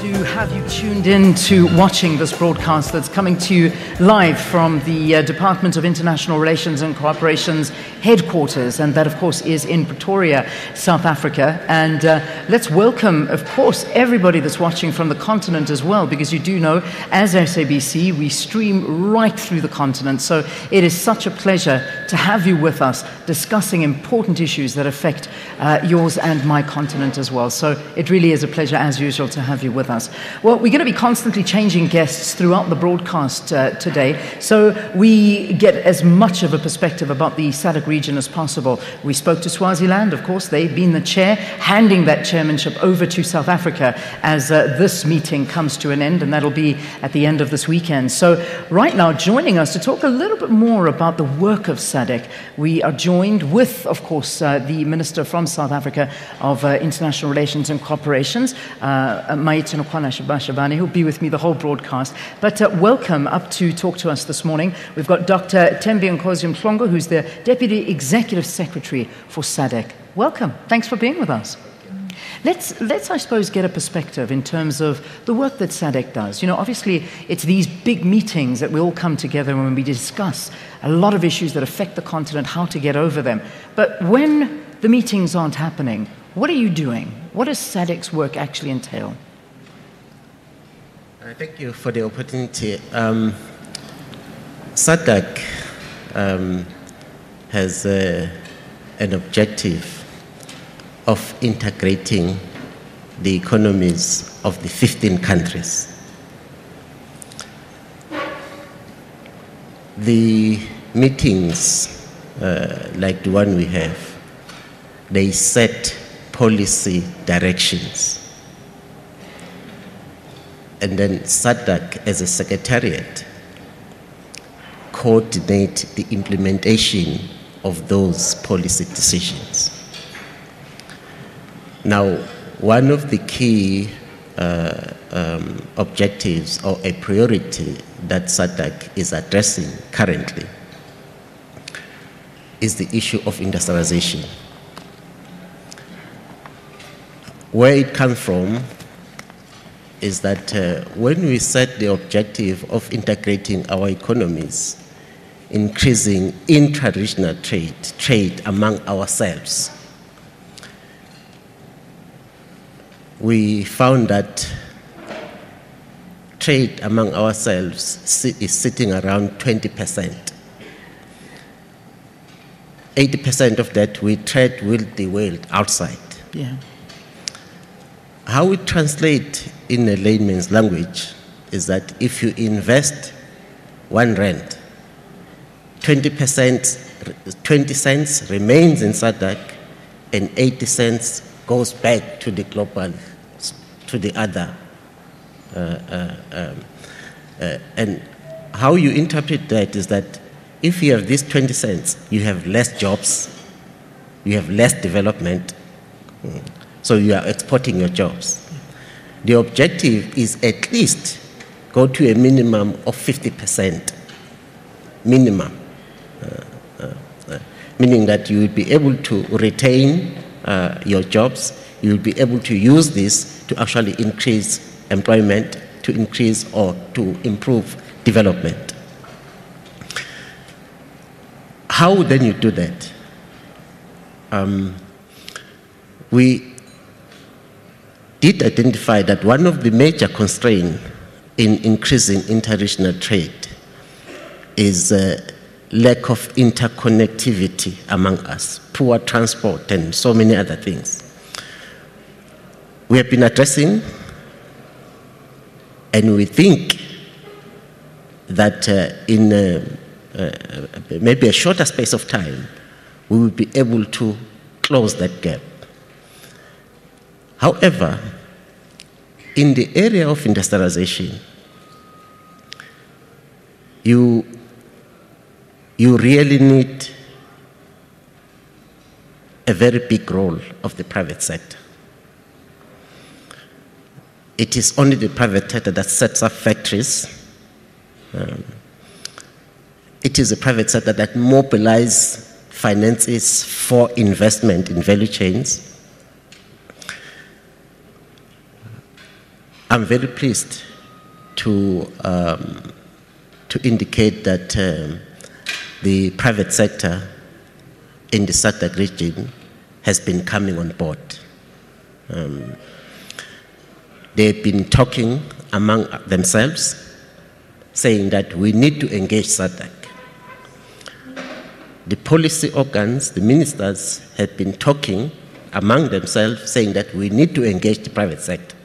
to have you tuned in to watching this broadcast that's coming to you live from the Department of International Relations and Cooperation's headquarters, and that of course is in Pretoria, South Africa. And let's welcome, of course, everybody that's watching from the continent as well, because you do know, as SABC, we stream right through the continent. So it is such a pleasure to have you with us discussing important issues that affect yours and my continent as well. So it really is a pleasure, as usual, to have you with us. Well, we're going to be constantly changing guests throughout the broadcast today, so we get as much of a perspective about the SADC region as possible. We spoke to Swaziland, of course. They've been the chair, handing that chairmanship over to South Africa as this meeting comes to an end, and that'll be at the end of this weekend. So right now, joining us to talk a little bit more about the work of SADC, we are joined with, of course, the Minister from South Africa of International Relations and Cooperations, Maite Shabani, who'll be with me the whole broadcast. But welcome up to talk to us this morning. We've got Dr. Thembi Nkosi-Mhlongo, who's the Deputy Executive Secretary for SADC. Welcome. Thanks for being with us. Let's, I suppose, get a perspective in terms of the work that SADC does. You know, obviously, it's these big meetings that we all come together when we discuss a lot of issues that affect the continent, how to get over them. But when the meetings aren't happening, what are you doing? What does SADC's work actually entail? Thank you for the opportunity. SADC has an objective of integrating the economies of the 15 countries. The meetings, like the one we have, they set policy directions. And then SADC, as a secretariat, coordinate the implementation of those policy decisions. Now, one of the key objectives or a priority that SADC is addressing currently is the issue of industrialization. Where it comes from is that when we set the objective of integrating our economies, increasing intra-regional trade among ourselves, we found that trade among ourselves is sitting around 20%. 80% of that we trade with the world outside. Yeah. How we translate in a layman's language is that if you invest R1, 20 cents remains in SADC and 80 cents goes back to the global, to the other. And how you interpret that is that if you have these 20 cents, you have less jobs, you have less development, so you are exporting your jobs. The objective is at least go to a minimum of 50%, minimum, meaning that you will be able to retain your jobs, you will be able to use this to actually increase employment, to increase or to improve development. How then you do that? We did identify that one of the major constraints in increasing interregional trade is lack of interconnectivity among us, poor transport, and so many other things. We have been addressing, and we think that in maybe a shorter space of time, we will be able to close that gap. However, in the area of industrialization, you really need a very big role of the private sector. It is only the private sector that sets up factories. It is the private sector that mobilizes finances for investment in value chains. I'm very pleased to indicate that the private sector in the SADC region has been coming on board. They've been talking among themselves, saying that we need to engage SADC. The policy organs, the ministers, have been talking among themselves, saying that we need to engage the private sector.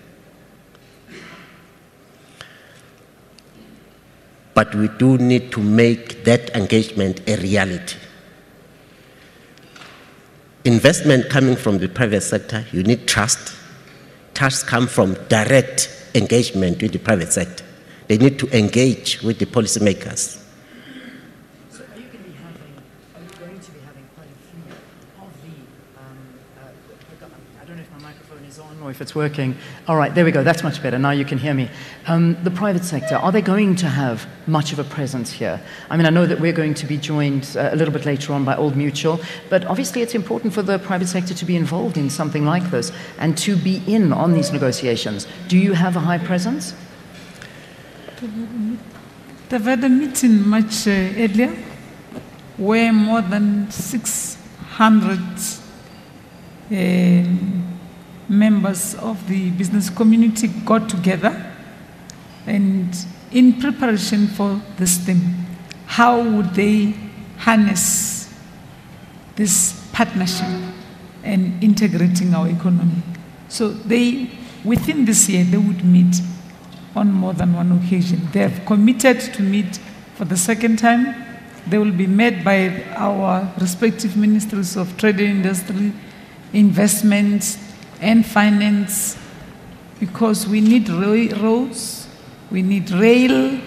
But we do need to make that engagement a reality. Investment coming from the private sector, you need trust. Trust comes from direct engagement with the private sector. They need to engage with the policymakers. So are you going to be having quite a few of the, I don't know if my microphone is on or if it's working. All right, there we go, that's much better, now you can hear me. The private sector, are they going to have much of a presence here? I mean, I know that we're going to be joined a little bit later on by Old Mutual, but obviously it's important for the private sector to be involved in something like this and to be in on these negotiations. Do you have a high presence? They've had a meeting much earlier where more than 600 members of the business community got together, and in preparation for this theme, how would they harness this partnership and integrating our economy? So they, within this year, they would meet on more than one occasion. They have committed to meet for the second time. They will be met by our respective ministries of trade and industry, investment and finance, because we need roads, we need rail,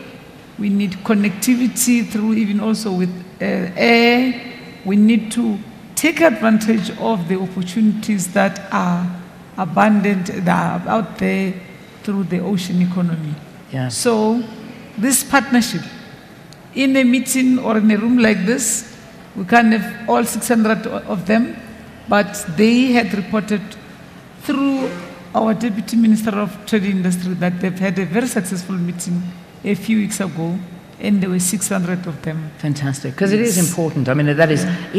we need connectivity through even also with air. We need to take advantage of the opportunities that are abundant, that are out there through the ocean economy. Yeah. So this partnership, in a meeting or in a room like this, we can't have all 600 of them, but they had reported through our Deputy Minister of Trade and Industry that they've had a very successful meeting a few weeks ago, and there were 600 of them. Fantastic, because it is important. I mean, it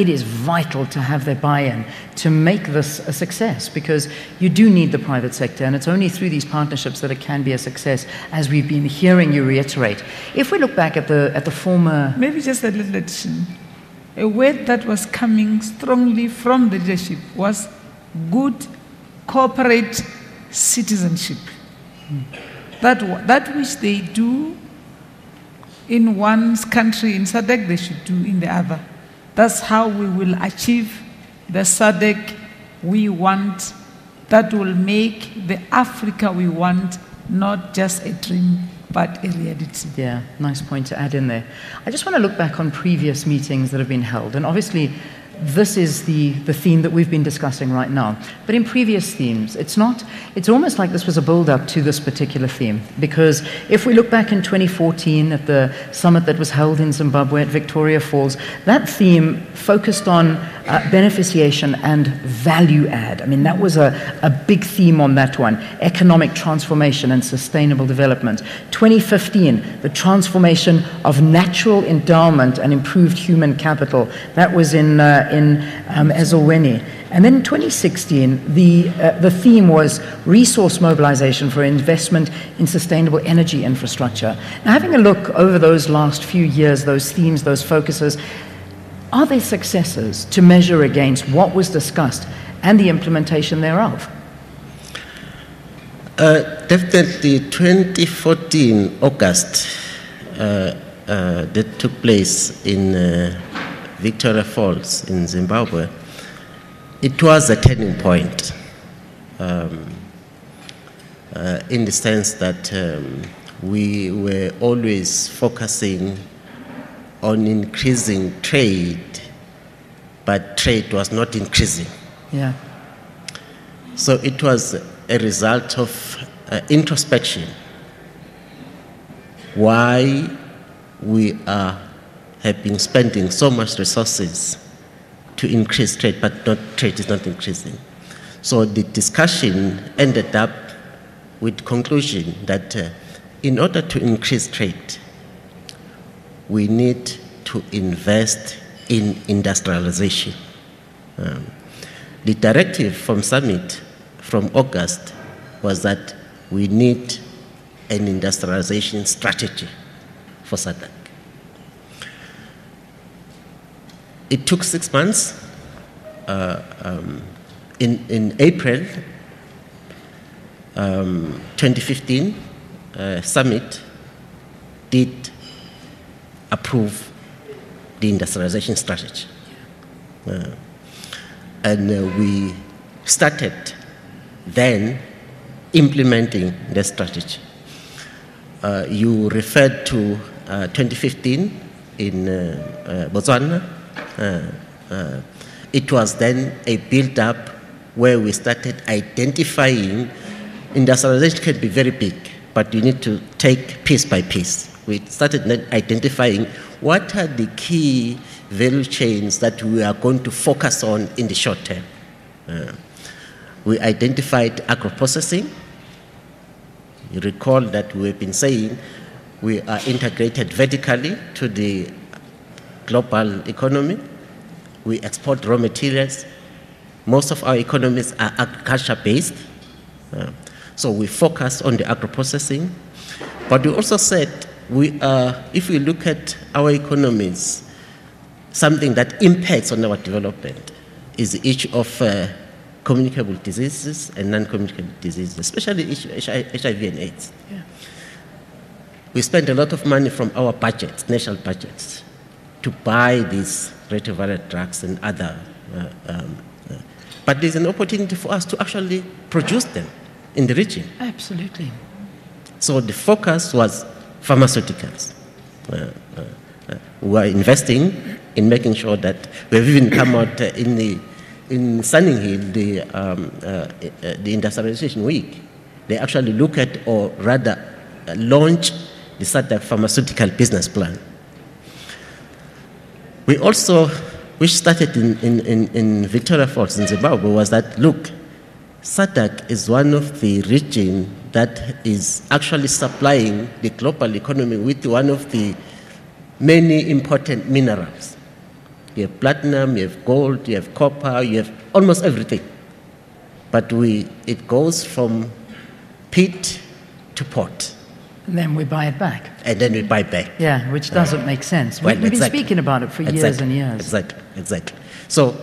is vital to have their buy-in to make this a success, because you do need the private sector, and it's only through these partnerships that it can be a success, as we've been hearing you reiterate. If we look back at the former... Maybe just a little addition. A word that was coming strongly from the leadership was good corporate citizenship. That which they do in one's country, in SADC, they should do in the other. That's how we will achieve the SADC we want, that will make the Africa we want not just a dream, but a reality. Yeah, nice point to add in there. I just want to look back on previous meetings that have been held, and obviously this is the theme that we've been discussing right now. But in previous themes, it's almost like this was a build-up to this particular theme. Because if we look back in 2014 at the summit that was held in Zimbabwe at Victoria Falls, that theme focused on beneficiation and value add. I mean, that was a big theme on that one. Economic transformation and sustainable development. 2015, the transformation of natural endowment and improved human capital. That was in Ezulweni. And then in 2016, the theme was resource mobilization for investment in sustainable energy infrastructure. Now, having a look over those last few years, those themes, those focuses, are there successes to measure against what was discussed and the implementation thereof? Definitely 2014 August that took place in Victoria Falls in Zimbabwe, it was a turning point in the sense that we were always focusing on increasing trade, but trade was not increasing. Yeah. So it was a result of introspection. Why we have been spending so much resources to increase trade, but trade is not increasing. So the discussion ended up with conclusion that in order to increase trade, we need to invest in industrialization. The directive from summit from August was that we need an industrialization strategy for SADC. It took 6 months. In April 2015, summit did approve the industrialization strategy. And we started then implementing the strategy. You referred to 2015 in Botswana. It was then a build-up where we started identifying. Industrialization can be very big, but you need to take piece by piece. We started identifying what are the key value chains that we are going to focus on in the short term. We identified agro-processing. You recall that we've been saying we are integrated vertically to the global economy. We export raw materials. Most of our economies are agriculture-based. So we focus on the agro-processing. But we also said, if we look at our economies, something that impacts on our development is the issue of communicable diseases and non-communicable diseases, especially HIV and AIDS. Yeah. We spend a lot of money from our budgets, national budgets, to buy these retroviral drugs and other. But there's an opportunity for us to actually produce them in the region. Absolutely. So the focus was pharmaceuticals. We are investing in making sure that we've even come out in Sunning Hill, the industrialization week. They actually look at, or rather launch, the SADC pharmaceutical business plan. We also, which started in Victoria Falls in Zimbabwe, was that, look, SADC is one of the regions that is actually supplying the global economy with one of the many important minerals. You have platinum, you have gold, you have copper, you have almost everything. But it goes from pit to port. And then we buy it back. And then we buy back. Yeah, which doesn't make sense. We've been speaking about it for years and years. Exactly. So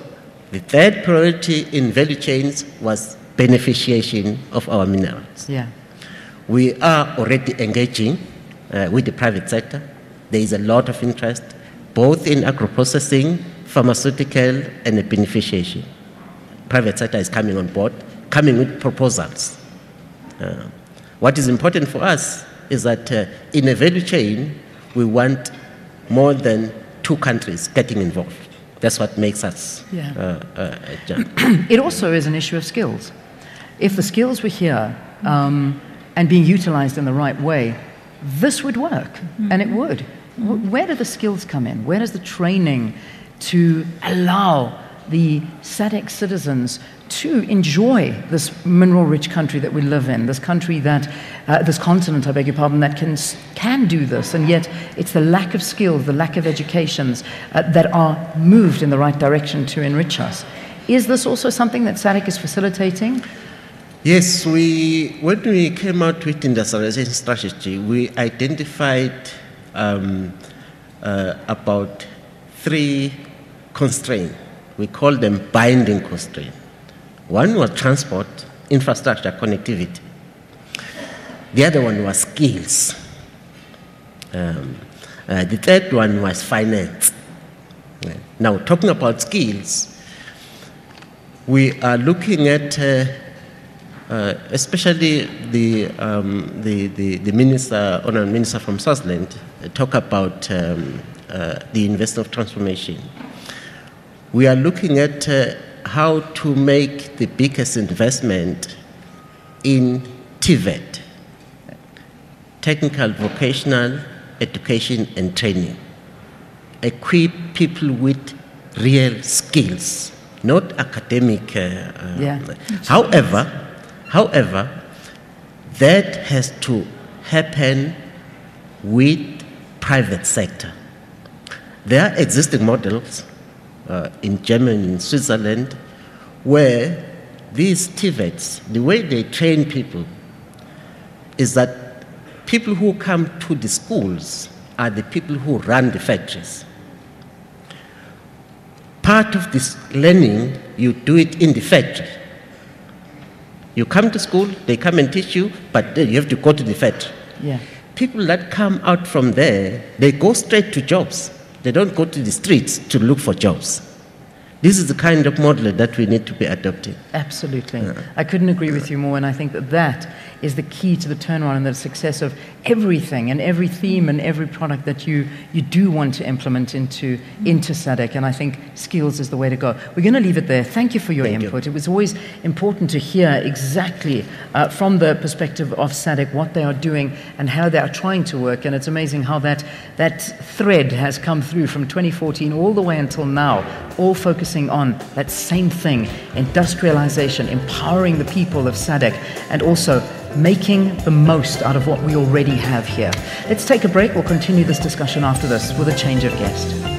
the third priority in value chains was beneficiation of our minerals. Yeah. We are already engaging with the private sector. There is a lot of interest, both in agro-processing, pharmaceutical, and beneficiation. Private sector is coming on board, coming with proposals. What is important for us is that in a value chain, we want more than 2 countries getting involved. That's what makes us jump. It also is an issue of skills. If the skills were here and being utilized in the right way, this would work, and it would. Where do the skills come in? Where does the training to allow the SADC citizens to enjoy this mineral-rich country that we live in, this country that, this continent, I beg your pardon, that can do this, and yet it's the lack of skills, the lack of educations that are moved in the right direction to enrich us. Is this also something that SADC is facilitating? Yes, when we came out with industrialization strategy, we identified about 3 constraints. We call them binding constraints. One was transport, infrastructure, connectivity. The other one was skills. The third one was finance. Now, talking about skills, we are looking at, especially the minister, honorable minister from Swaziland, talk about the University of Transformation. We are looking at how to make the biggest investment in TVET, technical vocational education and training. Equip people with real skills, not academic. However, that has to happen with private sector. There are existing models in Germany, in Switzerland, where these TVETs, the way they train people is that people who come to the schools are the people who run the factories. Part of this learning, you do it in the factory. You come to school, they come and teach you, but then you have to go to the factory. Yeah. People that come out from there, they go straight to jobs. They don't go to the streets to look for jobs. This is the kind of model that we need to be adopting. Absolutely. I couldn't agree with you more, and I think that that is the key to the turnaround and the success of everything and every theme and every product that you do want to implement into SADC, and I think skills is the way to go. We're going to leave it there. Thank you for your input. It was always important to hear exactly from the perspective of SADC what they are doing and how they are trying to work, and it's amazing how that thread has come through from 2014 all the way until now, all focusing on that same thing: industrialization, empowering the people of SADC, and also making the most out of what we already have here. Let's take a break. We'll continue this discussion after this with a change of guest.